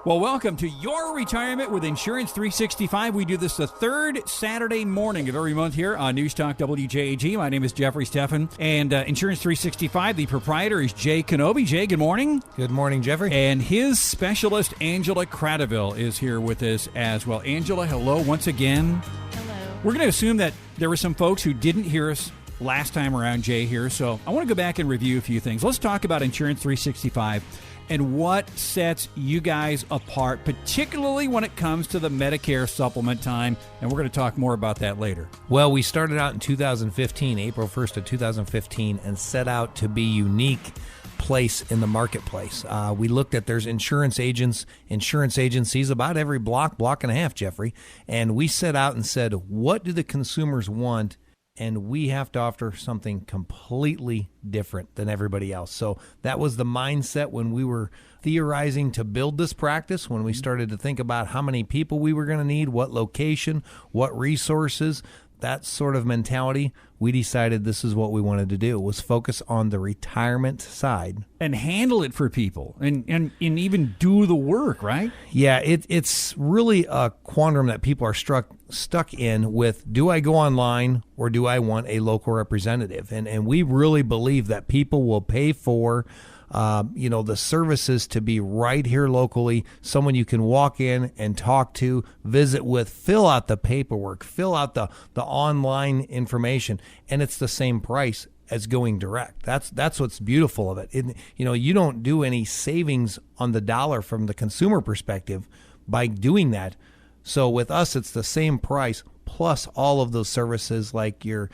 Well, welcome to Your Retirement with Insurance 365. We do this the third Saturday morning of every month here on News Talk WJAG. My name is Jeffrey Steffen, and Insurance 365, the proprietor is Jay Kenobi. Jay, good morning. Good morning, Jeffrey. And his specialist, Angela Cradaville, is here with us as well. Angela, hello once again. Hello. We're going to assume that there were some folks who didn't hear us last time around, Jay, here. So I want to go back and review a few things. Let's talk about Insurance 365 and what sets you guys apart, particularly when it comes to the Medicare supplement time. And we're going to talk more about that later. Well, we started out in 2015, April 1st of 2015, and set out to be unique place in the marketplace. We looked at there's insurance agencies about every block and a half, Jeffrey. And we set out and said, what do the consumers want? And we have to offer something completely different than everybody else. So that was the mindset when we were theorizing to build this practice, when we started to think about how many people we were going to need, what location, what resources, that sort of mentality. We decided this is what we wanted to do, was focus on the retirement side. And handle it for people and even do the work, right? Yeah, it's really a quandrum that people are stuck in with, do I go online or do I want a local representative? And we really believe that people will pay for the services to be right here locally, someone you can walk in and talk to, visit with, fill out the paperwork, fill out the online information, and it's the same price as going direct. That's what's beautiful of it. You don't do any savings on the dollar from the consumer perspective by doing that. So with us, it's the same price plus all of those services like your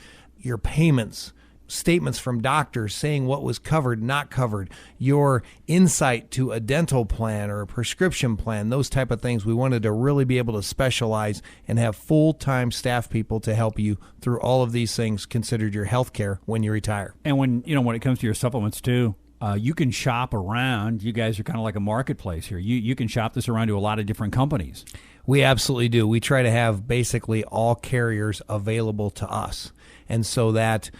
payments, statements from doctors saying what was covered, not covered, your insight to a dental plan or a prescription plan, those type of things. We wanted to really be able to specialize and have full-time staff people to help you through all of these things considered your health care when you retire. And when it comes to your supplements too, you can shop around. You guys are kind of like a marketplace here. You can shop this around to a lot of different companies. We absolutely do. We try to have basically all carriers available to us. And so that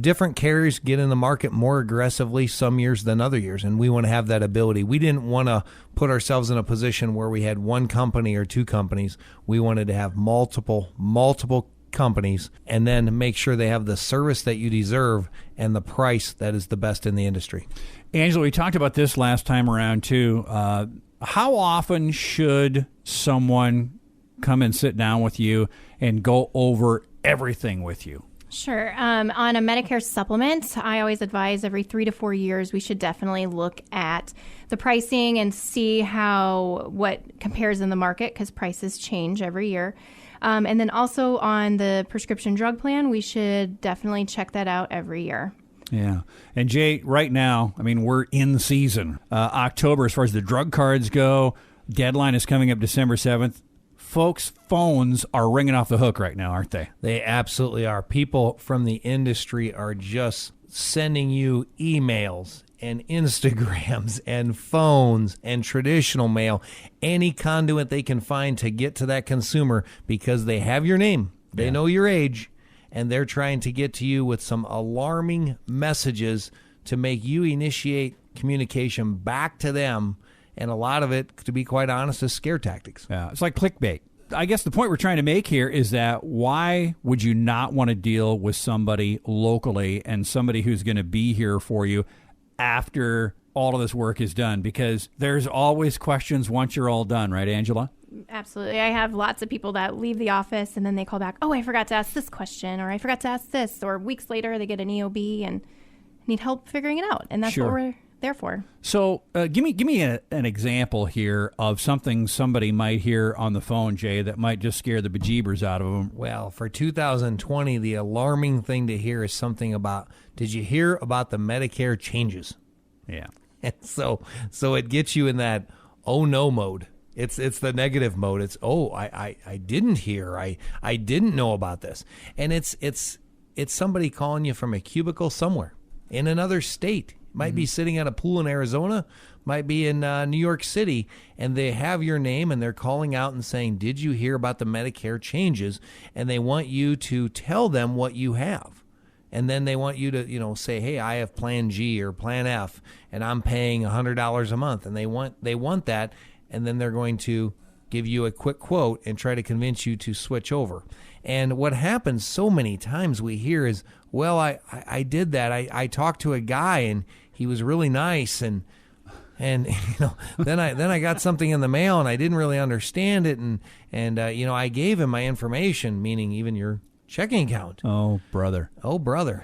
different carriers get in the market more aggressively some years than other years, and we want to have that ability. We didn't want to put ourselves in a position where we had one company or two companies. We wanted to have multiple companies and then make sure they have the service that you deserve and the price that is the best in the industry. Angela, we talked about this last time around too. How often should someone come and sit down with you and go over everything with you? Sure. On a Medicare supplement, I always advise every 3 to 4 years we should definitely look at the pricing and see what compares in the market, because prices change every year. And then also on the prescription drug plan, we should definitely check that out every year. Yeah. And Jay, right now, we're in season. October, as far as the drug cards go, deadline is coming up December 7th. Folks' phones are ringing off the hook right now, aren't they? They absolutely are. People from the industry are just sending you emails and Instagrams and phones and traditional mail, any conduit they can find to get to that consumer, because they have your name, they know your age, and they're trying to get to you with some alarming messages to make you initiate communication back to them. And a lot of it, to be quite honest, is scare tactics. Yeah, it's like clickbait. I guess the point we're trying to make here is that why would you not want to deal with somebody locally and somebody who's going to be here for you after all of this work is done? Because there's always questions once you're all done, right, Angela? Absolutely. I have lots of people that leave the office and then they call back, I forgot to ask this question, or I forgot to ask this, or weeks later they get an EOB and need help figuring it out. And that's what we're there for. So give me an example here of something somebody might hear on the phone, Jay, that might just scare the bejeebers out of them. Well, for 2020, the alarming thing to hear is something about, did you hear about the Medicare changes? Yeah. And so it gets you in that oh no mode. It's the negative mode. It's I didn't hear. I didn't know about this. And it's somebody calling you from a cubicle somewhere in another state. Might be sitting at a pool in Arizona, might be in New York City, and they have your name and they're calling out and saying, did you hear about the Medicare changes? And they want you to tell them what you have. And then they want you to, say, hey, I have Plan G or Plan F, and I'm paying $100 a month. And they want that. and then they're going to give you a quick quote and try to convince you to switch over. And what happens so many times we hear is, well, I did that. I talked to a guy and he was really nice, and then I got something in the mail and I didn't really understand it, and I gave him my information, meaning even your checking account. Oh, brother.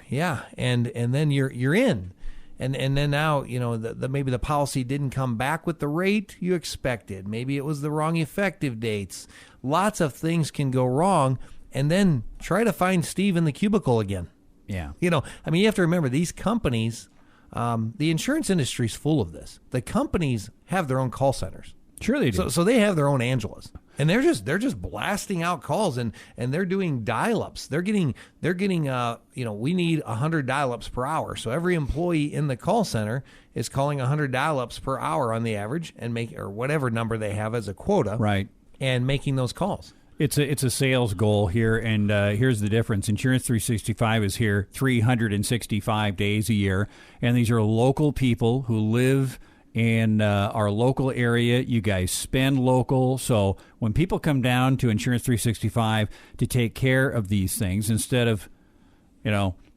Yeah. And then you're in. And then now, maybe the policy didn't come back with the rate you expected. Maybe it was the wrong effective dates. Lots of things can go wrong. And then try to find Steve in the cubicle again. Yeah. You have to remember, these companies, the insurance industry is full of this. The companies have their own call centers. Sure they do. So they have their own Angelas. And they're just blasting out calls, and they're doing dial-ups. They're getting we need 100 dial-ups per hour. So every employee in the call center is calling 100 dial-ups per hour on the average, and or whatever number they have as a quota. Right. And making those calls. It's a sales goal here, and here's the difference. Insurance 365 is here 365 days a year, and these are local people who live in our local area. You guys spend local, so when people come down to Insurance 365 to take care of these things, instead of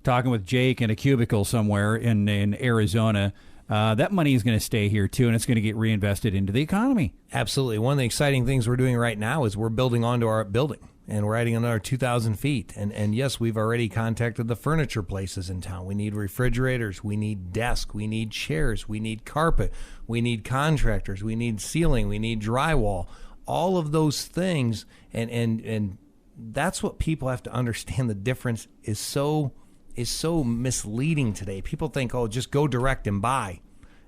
talking with Jake in a cubicle somewhere in Arizona, that money is going to stay here too, and it's going to get reinvested into the economy. Absolutely. One of the exciting things we're doing right now is we're building onto our building, and we're adding another 2,000 feet. And yes, we've already contacted the furniture places in town. We need refrigerators. We need desks. We need chairs. We need carpet. We need contractors. We need ceiling. We need drywall. All of those things. And that's what people have to understand. The difference is so misleading today. People think, oh, just go direct and buy.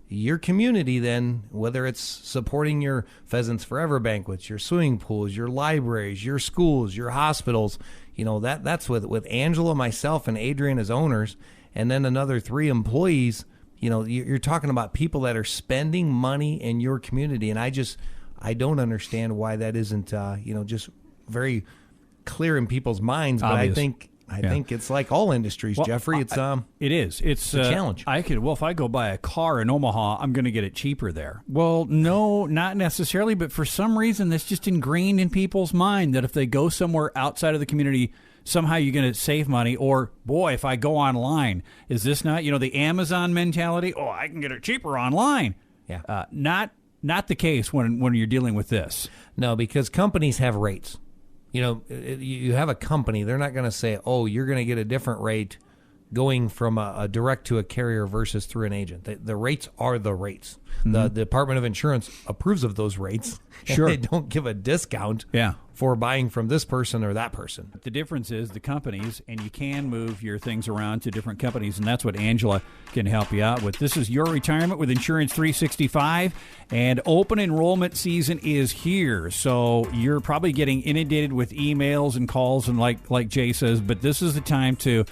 Your community then, whether it's supporting your Pheasants Forever banquets, your swimming pools, your libraries, your schools, your hospitals, that's with Angela, myself, and Adrian as owners, and then another 3 employees. You're talking about people that are spending money in your community, and I don't understand why that isn't just very clear in people's minds. But Obvious. I think it's like all industries, Jeffrey. It is. It's a challenge. If I go buy a car in Omaha, I'm going to get it cheaper there. Well, no, not necessarily, but for some reason that's just ingrained in people's mind that if they go somewhere outside of the community, somehow you're going to save money. Or, boy, if I go online, is this not, the Amazon mentality? Oh, I can get it cheaper online. Yeah. Not the case when you're dealing with this. No, because companies have rates. You have a company, they're not going to say, oh, you're going to get a different rate going from a direct to a carrier versus through an agent. The rates are the rates. Mm-hmm. The Department of Insurance approves of those rates. Sure. They don't give a discount for buying from this person or that person. The difference is the companies, and you can move your things around to different companies, and that's what Angela can help you out with. This is Your Retirement with Insurance 365, and open enrollment season is here. So you're probably getting inundated with emails and calls, and like Jay says, but this is the time to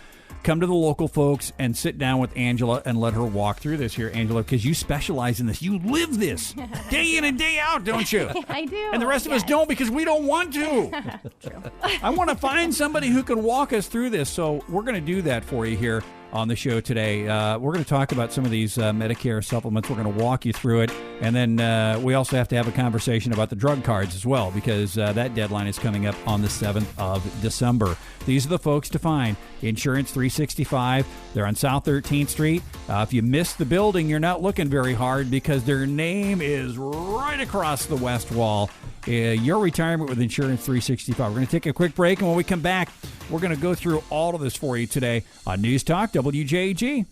come to the local folks and sit down with Angela and let her walk through this here, Angela, because you specialize in this. You live this day in and day out, don't you? I do. And the rest of us don't because we don't want to. True. I want to find somebody who can walk us through this. So we're going to do that for you here on the show today. We're going to talk about some of these Medicare supplements. We're going to walk you through it. And then we also have to have a conversation about the drug cards as well, because that deadline is coming up on the 7th of December. These are the folks to find. Insurance 365. They're on South 13th Street. If you missed the building, you're not looking very hard because their name is right across the west wall. Your Retirement with Insurance 365. We're going to take a quick break, and when we come back, we're going to go through all of this for you today on News Talk WJG.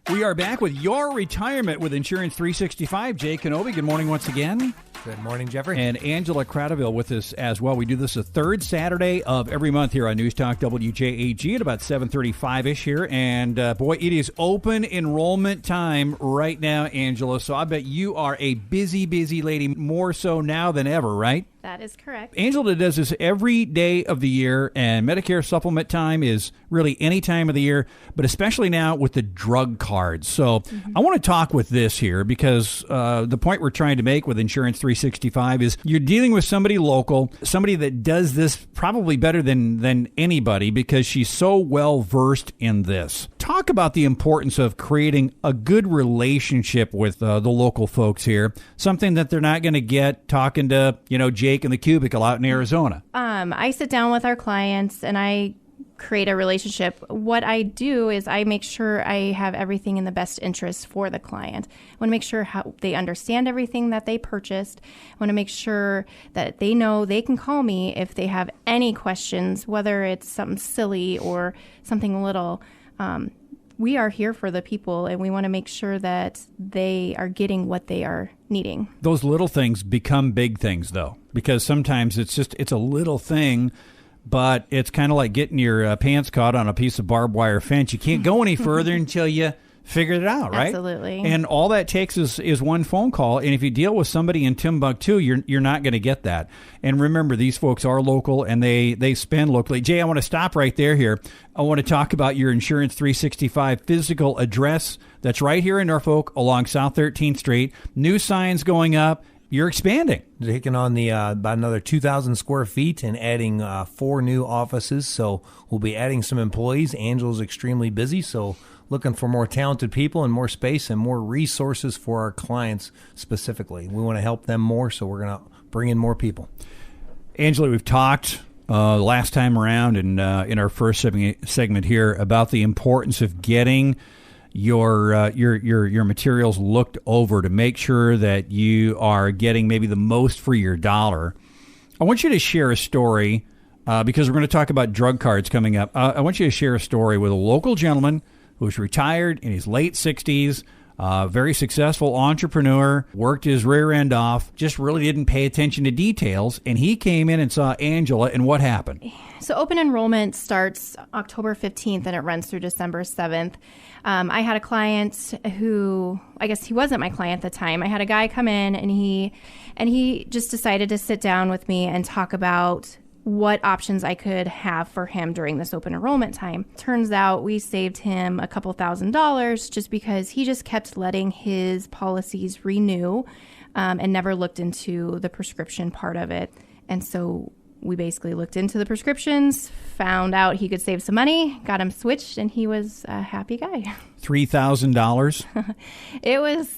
We are back with Your Retirement with Insurance 365. Jay Kenobi, good morning once again. Good morning, Jeffrey. And Angela Cradaville with us as well. We do this the third Saturday of every month here on News Talk WJAG at about 7:35-ish here. And, boy, it is open enrollment time right now, Angela. So I bet you are a busy, busy lady, more so now than ever, right? That is correct. Angela does this every day of the year, and Medicare supplement time is really any time of the year, but especially now with the drug cards. So I want to talk with this here because the point we're trying to make with Insurance 365 is you're dealing with somebody local, somebody that does this probably better than anybody because she's so well versed in this. talk about the importance of creating a good relationship with the local folks here, something that they're not going to get talking to, Jake in the cubicle out in Arizona. I sit down with our clients and I create a relationship. What I do is I make sure I have everything in the best interest for the client. I want to make sure how they understand everything that they purchased. I want to make sure that they know they can call me if they have any questions, whether it's something silly or something little. We are here for the people, and we want to make sure that they are getting what they are needing. Those little things become big things, though, because sometimes it's a little thing, but it's kind of like getting your pants caught on a piece of barbed wire fence. You can't go any further until you figure it out, right? Absolutely. And all that takes is one phone call. And if you deal with somebody in Timbuktu, you're not going to get that. And remember, these folks are local and they spend locally. Jay, I want to stop right there here. I want to talk about your Insurance 365 physical address that's right here in Norfolk along South 13th Street. New signs going up. You're expanding. Taking on the about another 2,000 square feet and adding 4 new offices. So we'll be adding some employees. Angela's extremely busy, so looking for more talented people and more space and more resources for our clients specifically. We want to help them more, so we're going to bring in more people. Angela, we've talked last time around and in our first segment here about the importance of getting your materials looked over to make sure that you are getting maybe the most for your dollar. I want you to share a story because we're going to talk about drug cards coming up. I want you to share a story with a local gentleman who's retired in his late 60s, very successful entrepreneur, worked his rear end off, just really didn't pay attention to details, and he came in and saw Angela, and what happened? So open enrollment starts October 15th and it runs through December 7th. I had a client who, I guess he wasn't my client at the time. I had a guy come in and he just decided to sit down with me and talk about what options I could have for him during this open enrollment time. Turns out we saved him a couple $1,000s just because he just kept letting his policies renew and never looked into the prescription part of it. And so we basically looked into the prescriptions, found out he could save some money, got him switched, and he was a happy guy. $3,000? It was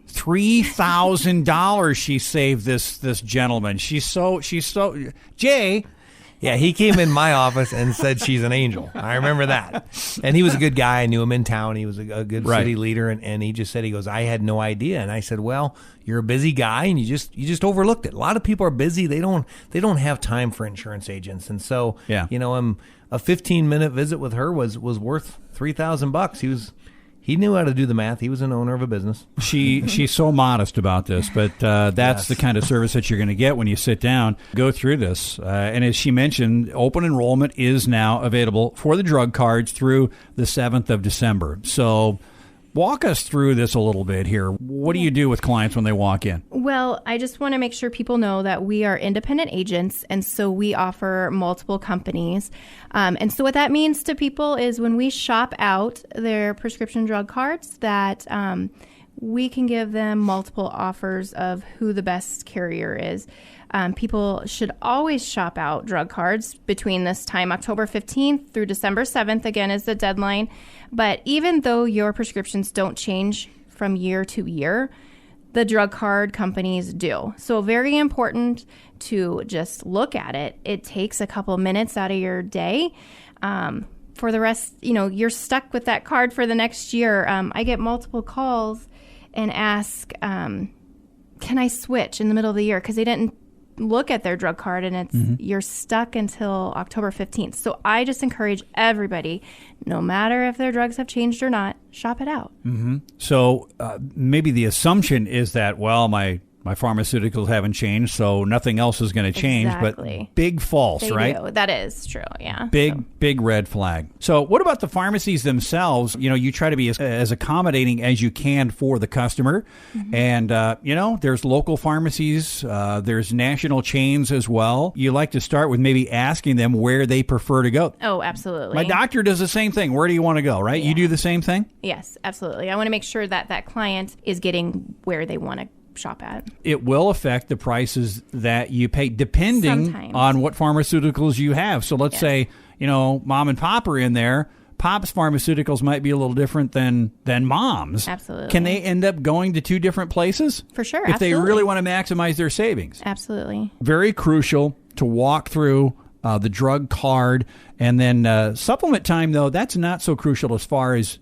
$3,000 she saved this gentleman. She's so Jay. Yeah, he came in my office and said she's an angel. I remember that. And he was a good guy. I knew him in town. He was a good city leader. And he just said, he goes, I had no idea. And I said, well, you're a busy guy and you just overlooked it. A lot of people are busy. They don't have time for insurance agents. And so, a 15-minute visit with her was worth $3,000. He knew how to do the math. He was an owner of a business. She's so modest about this, but that's the kind of service that you're going to get when you sit down, go through this. And as she mentioned, open enrollment is now available for the drug cards through the 7th of December. So walk us through this a little bit here. What do you do with clients when they walk in? Well, I just want to make sure people know that we are independent agents, and so we offer multiple companies. And so what that means to people is when we shop out their prescription drug cards, that we can give them multiple offers of who the best carrier is. People should always shop out drug cards between this time, October 15th through December 7th, again, is the deadline. But even though your prescriptions don't change from year to year, the drug card companies do. So very important to just look at it. It takes a couple minutes out of your day. For the rest, you're stuck with that card for the next year. I get multiple calls and ask, can I switch in the middle of the year? Because they didn't look at their drug card, and it's you're stuck until October 15th. So I just encourage everybody, no matter if their drugs have changed or not, shop it out. Mm-hmm. So maybe the assumption is that, well, my pharmaceuticals haven't changed, so nothing else is going to change. Exactly. But big false, They right? do. That is true, yeah. Big red flag. So what about the pharmacies themselves? You try to be as accommodating as you can for the customer. Mm-hmm. And, there's local pharmacies. There's national chains as well. You like to start with maybe asking them where they prefer to go. Oh, absolutely. My doctor does the same thing. Where do you want to go, right? Yeah. You do the same thing? Yes, absolutely. I want to make sure that that client is getting where they want to shop at. It will affect the prices that you pay depending Sometimes. on what pharmaceuticals you have. So let's say, mom and pop are in there, Pop's Pharmaceuticals might be a little different than Mom's. Absolutely. Can they end up going to two different places? For sure, If they absolutely. really want to maximize their savings. Absolutely. Very crucial to walk through the drug card. And then supplement time, though, that's not so crucial as far as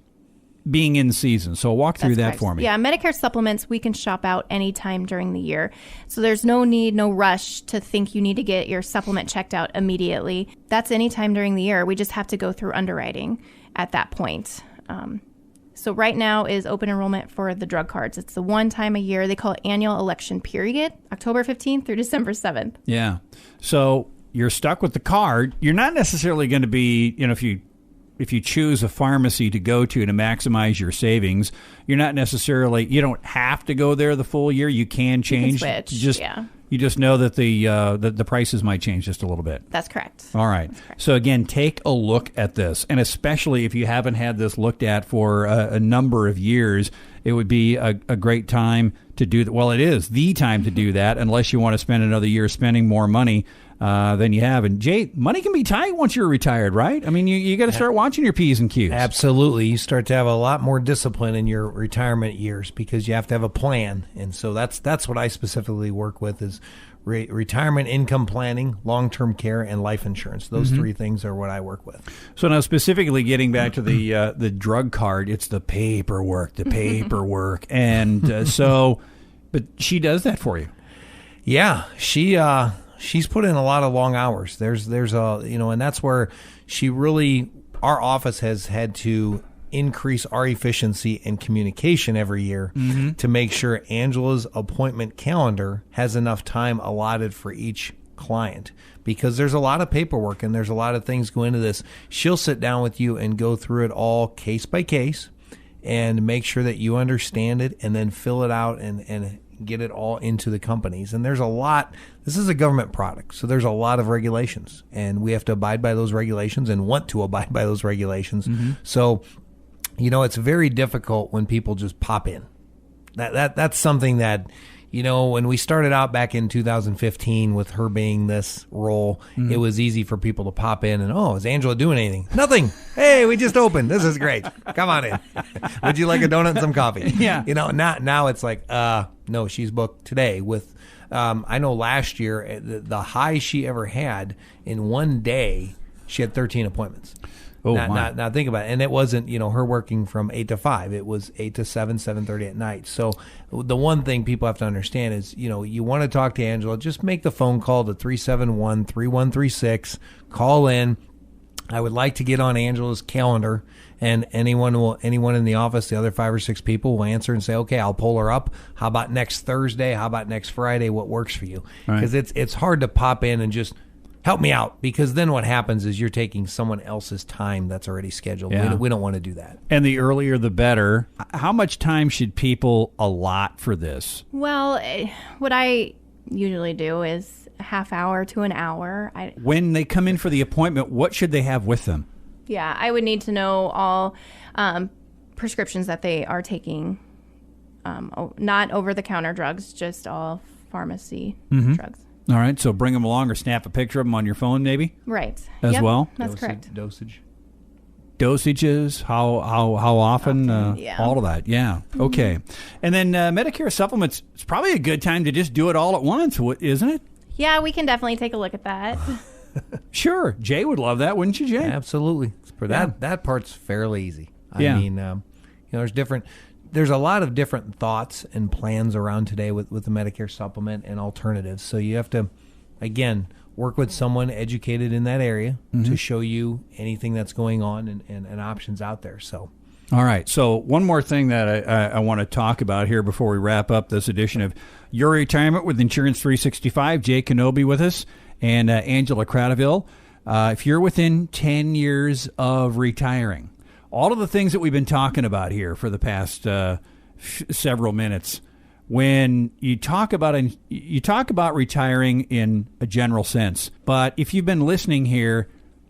being in season. So walk through that Correct. for me. Yeah, Medicare supplements we can shop out anytime during the year. So there's no need, no rush to think you need to get your supplement checked out immediately. That's anytime during the year. We just have to go through underwriting at that point. So right now is open enrollment for the drug cards. It's the one time a year. They call it annual election period, October 15th through December 7th. Yeah. So you're stuck with the card. You're not necessarily going to be, if you choose a pharmacy to go to maximize your savings, you don't have to go there the full year. You can change. switch, You just know that the prices might change just a little bit. That's correct. All right. So again, take a look at this, and especially if you haven't had this looked at for a number of years, it would be a great time to do that. Well, it is the time to do that, unless you want to spend another year spending more money than you have. And Jay, money can be tight once you're retired, right? I mean, you got to start watching your P's and Q's. Absolutely. You start to have a lot more discipline in your retirement years because you have to have a plan. And so that's what I specifically work with is retirement income planning, long-term care, and life insurance. Those three things are what I work with. So now specifically getting back to the drug card, it's the paperwork. And but she does that for you. Yeah, she's put in a lot of long hours. There's and that's where our office has had to increase our efficiency and communication every year to make sure Angela's appointment calendar has enough time allotted for each client, because there's a lot of paperwork and there's a lot of things go into this. She'll sit down with you and go through it all case by case and make sure that you understand it and then fill it out and get it all into the companies. And there's a lot. This is a government product, so there's a lot of regulations, and we have to abide by those regulations and want to abide by those regulations. So, it's very difficult when people just pop in. That's something that, when we started out back in 2015 with her being this role, it was easy for people to pop in and, is Angela doing anything? Nothing. Hey, we just opened. This is great. Come on in. Would you like a donut and some coffee? Yeah. Now it's like, no, she's booked today with, I know last year, the high she ever had in one day, she had 13 appointments. Oh, now think about it. And it wasn't, her working from 8 to 5. It was 8 to 7, 7:30 at night. So the one thing people have to understand is, you want to talk to Angela, just make the phone call to 371-3136. Call in. I would like to get on Angela's calendar, and anyone in the office, the other 5 or 6 people will answer and say, okay, I'll pull her up. How about next Thursday? How about next Friday? What works for you? Because it's hard to pop in and just help me out, because then what happens is you're taking someone else's time that's already scheduled. Yeah. We don't want to do that. And the earlier the better. How much time should people allot for this? Well, what I usually do is a half hour to an hour. When they come in for the appointment, what should they have with them? Yeah, I would need to know all prescriptions that they are taking, not over-the-counter drugs, just all pharmacy drugs. All right, so bring them along or snap a picture of them on your phone maybe? Right. As well? That's correct. Dosages, how often, yeah. all of that. Yeah, okay. And then Medicare supplements, it's probably a good time to just do it all at once, isn't it? Yeah, we can definitely take a look at that. Sure. Jay would love that, wouldn't you, Jay? Absolutely. Yeah. That part's fairly easy. Yeah. I mean, there's a lot of different thoughts and plans around today with the Medicare supplement and alternatives. So you have to, again, work with someone educated in that area to show you anything that's going on and options out there. So, all right. So one more thing that I want to talk about here before we wrap up this edition of Your Retirement with Insurance 365. Jay Kenobi with us and Angela Cradaville. If you're within 10 years of retiring, all of the things that we've been talking about here for the past several minutes, when you talk about retiring in a general sense, but if you've been listening here,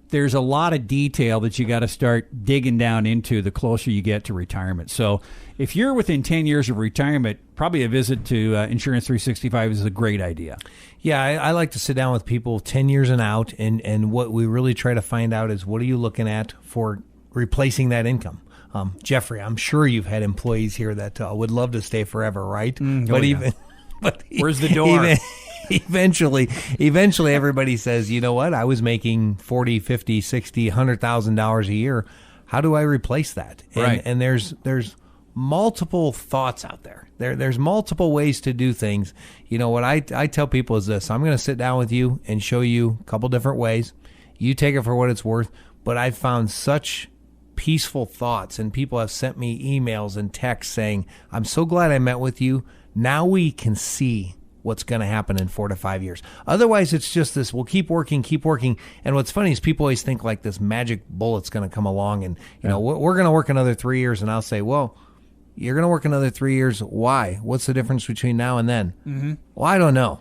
there's a lot of detail that you got to start digging down into the closer you get to retirement. So if you're within 10 years of retirement, probably a visit to Insurance 365 is a great idea. Yeah, I like to sit down with people 10 years and out, and what we really try to find out is what are you looking at for replacing that income. Jeffrey, I'm sure you've had employees here that would love to stay forever, right? But where's the door? Eventually everybody says, you know what? I was making $40,000, $50,000, $60,000, $100,000 a year. How do I replace that? Right. And there's multiple thoughts out there. There's multiple ways to do things. You know, what I tell people is this: I'm going to sit down with you and show you a couple different ways. You take it for what it's worth. But I've found such peaceful thoughts, and people have sent me emails and texts saying, I'm so glad I met with you. Now we can see what's going to happen in 4 to 5 years. Otherwise, it's just this, we'll keep working. And what's funny is people always think like this magic bullet's going to come along and, you know, we're going to work another 3 years. And I'll say, well, you're going to work another 3 years. Why? What's the difference between now and then? Mm-hmm. Well, I don't know.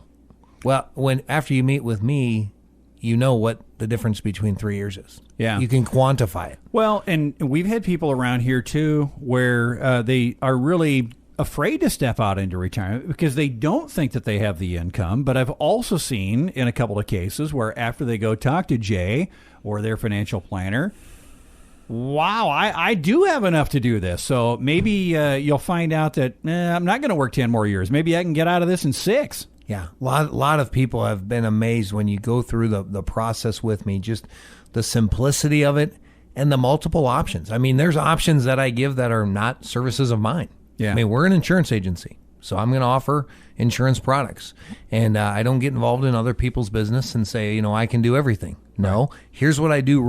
Well, after you meet with me, you know what the difference between 3 years is. Yeah. You can quantify it. Well, and we've had people around here, too, where they are really afraid to step out into retirement because they don't think that they have the income. But I've also seen in a couple of cases where after they go talk to Jay or their financial planner, wow, I do have enough to do this. So maybe you'll find out that I'm not going to work 10 more years. Maybe I can get out of this in 6. Yeah, a lot of people have been amazed when you go through the process with me, just the simplicity of it and the multiple options. I mean, there's options that I give that are not services of mine. Yeah. I mean, we're an insurance agency, so I'm going to offer insurance products. And I don't get involved in other people's business and say, you know, I can do everything. No, here's what I do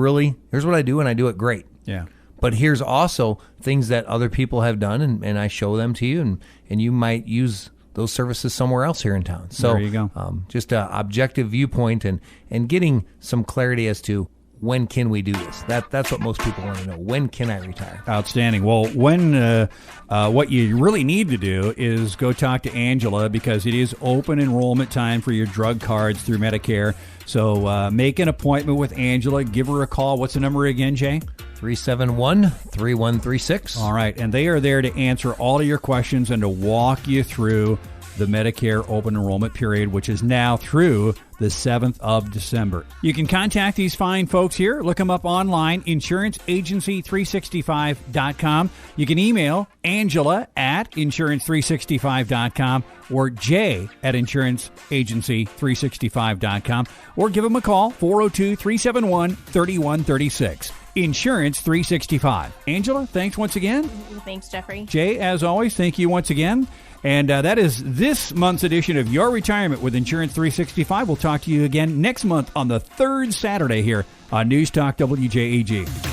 here's what I do, and I do it great. Yeah. But here's also things that other people have done, and I show them to you, and you might use those services somewhere else here in town. So there you go. Just an objective viewpoint and getting some clarity as to when can we do this. That's what most people want to know. When can I retire? Outstanding. Well, what you really need to do is go talk to Angela because it is open enrollment time for your drug cards through Medicare. So make an appointment with Angela. Give her a call. What's the number again, Jay? 371-3136. All right. And they are there to answer all of your questions and to walk you through the Medicare open enrollment period, which is now through the 7th of December. You can contact these fine folks here. Look them up online, insuranceagency365.com. You can email Angela at insurance365.com or Jay at insuranceagency365.com or give them a call, 402-371-3136. Insurance 365. Angela, thanks once again. Thanks, Jeffrey. Jay, as always, thank you once again. And that is this month's edition of Your Retirement with Insurance 365. We'll talk to you again next month on the third Saturday here on News Talk WJEG.